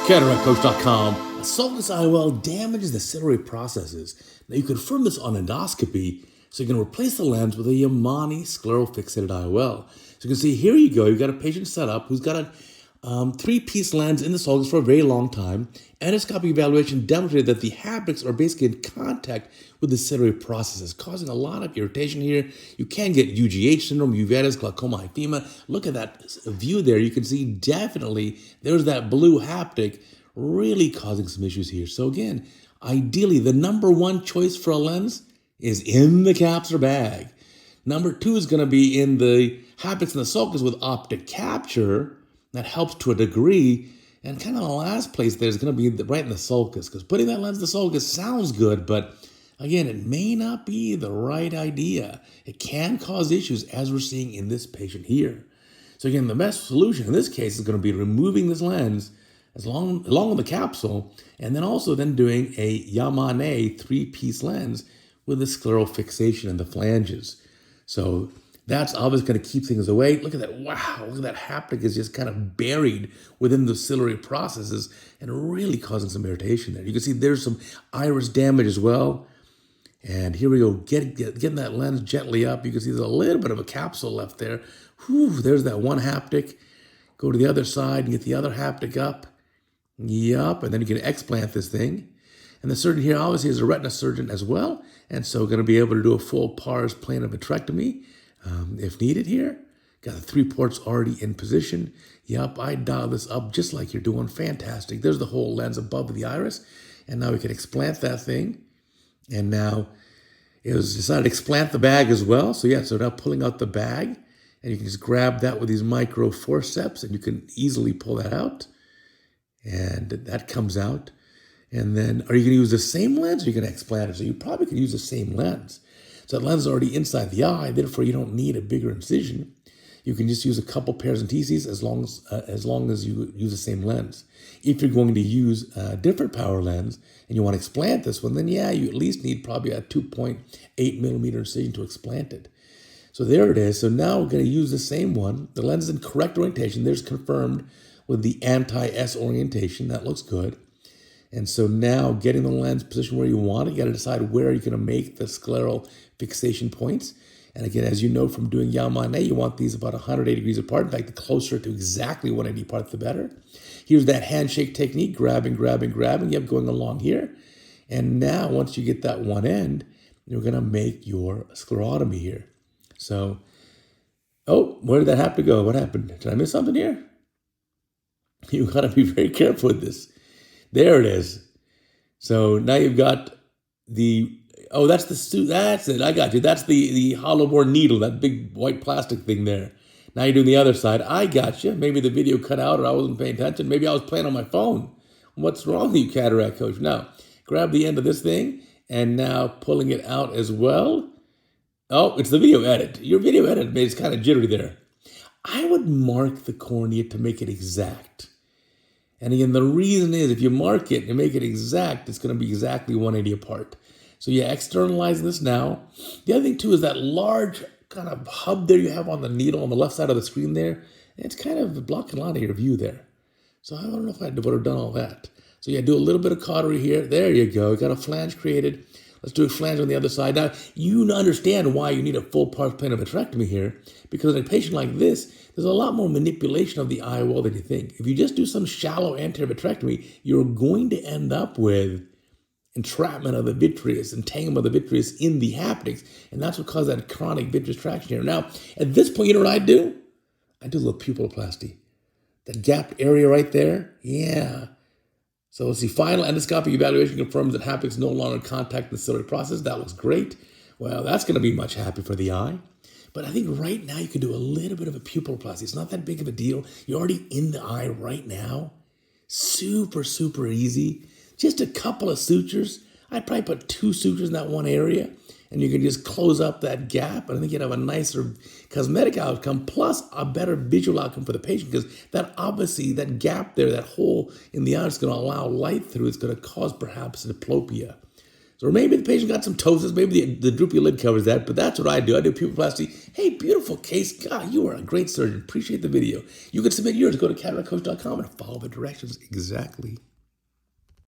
CataractCoach.com. A sulcus IOL damages the ciliary processes. Now you confirm this on endoscopy, so you can replace the lens with a Yamane scleral-fixated IOL. So you can see here you go. You've got a patient set up who's got a three-piece lens in the sulcus for a very long time. Endoscopic evaluation demonstrated that the haptics are basically in contact with the ciliary processes, causing a lot of irritation here. You can get UGH syndrome, uveitis, glaucoma, hyphema. Look at that view there. You can see definitely there's that blue haptic really causing some issues here. So again, ideally, the number one choice for a lens is in the capsular bag. Number two is going to be in the haptics in the sulcus with optic capture. That helps to a degree. And kind of the last place there is going to be right in the sulcus, because putting that lens in the sulcus sounds good, but again, it may not be the right idea. It can cause issues, as we're seeing in this patient here. So again, the best solution in this case is going to be removing this lens along with the capsule, and then also doing a Yamane three-piece lens with the scleral fixation in the flanges. So that's obviously going to keep things away. Look at that. Wow. Look at that haptic is just kind of buried within the ciliary processes and really causing some irritation there. You can see there's some iris damage as well. And here we go, getting that lens gently up. You can see there's a little bit of a capsule left there. Whew, there's that one haptic. Go to the other side and get the other haptic up. Yup, and then you can explant this thing. And the surgeon here obviously is a retina surgeon as well. And so going to be able to do a full pars plana vitrectomy if needed here. Got the 3 ports already in position. Yup, I dial this up just like you're doing. Fantastic. There's the whole lens above the iris. And now we can explant that thing. And now it was decided to explant the bag as well. So yeah, so now pulling out the bag, and you can just grab that with these micro forceps, and you can easily pull that out. And that comes out. And then are you going to use the same lens, or are you going to explant it? So you probably could use the same lens. So that lens is already inside the eye, therefore you don't need a bigger incision. You can just use a couple pairs of TCs as long as you use the same lens. If you're going to use a different power lens and you want to explant this one, then yeah, you at least need probably a 2.8 millimeter incision to explant it. So there it is. So now we're going to use the same one. The lens is in correct orientation. There's confirmed with the anti-S orientation. That looks good. And so now getting the lens positioned where you want it, you got to decide where you're going to make the scleral fixation points. And again, as you know from doing Yamane, you want these about 180 degrees apart. In fact, the closer to exactly 180 apart, the better. Here's that handshake technique, grabbing, yep, going along here. And now once you get that one end, you're going to make your sclerotomy here. So, oh, where did that have to go? What happened? Did I miss something here? You got to be very careful with this. There it is. So now you've got the, oh, that's the suit. That's it. I got you. That's the hollow bore needle, that big white plastic thing there. Now you're doing the other side. I got you. Maybe the video cut out or I wasn't paying attention. Maybe I was playing on my phone. What's wrong with you, cataract coach? Now, grab the end of this thing and now pulling it out as well. Oh, it's the video edit. Your video edit made it kind of jittery there. I would mark the cornea to make it exact. And again, the reason is if you mark it and make it exact, it's going to be exactly 180 apart. So yeah, externalizing this now. The other thing too is that large kind of hub there you have on the needle on the left side of the screen there. It's kind of blocking a lot of your view there. So I don't know if I would have done all that. So yeah, do a little bit of cautery here. There you go. Got a flange created. Let's do a flange on the other side. Now, you understand why you need a full pars plana vitrectomy here, because in a patient like this, there's a lot more manipulation of the IOL than you think. If you just do some shallow anterior vitrectomy, you're going to end up with entrapment of the vitreous, entanglement of the vitreous in the haptics, and that's what causes that chronic vitreous traction here. Now, at this point, you know what I do? I do a little pupilloplasty. That gapped area right there, yeah. So let's see, final endoscopic evaluation confirms that haptics no longer contact the ciliary process. That looks great. Well, that's going to be much happier for the eye. But I think right now you can do a little bit of a pupilloplasty. It's not that big of a deal. You're already in the eye right now. Super, super easy. Just a couple of sutures. I'd probably put 2 sutures in that one area, and you can just close up that gap. And I think you'd have a nicer cosmetic outcome, plus a better visual outcome for the patient, because that obviously, that gap there, that hole in the eye is going to allow light through. It's going to cause perhaps diplopia. So maybe the patient got some ptosis, maybe the droopy lid covers that, but that's what I do. I do pupilloplasty. Hey, beautiful case. God, you are a great surgeon. Appreciate the video. You can submit yours. Go to CataractCoach.com and follow the directions exactly.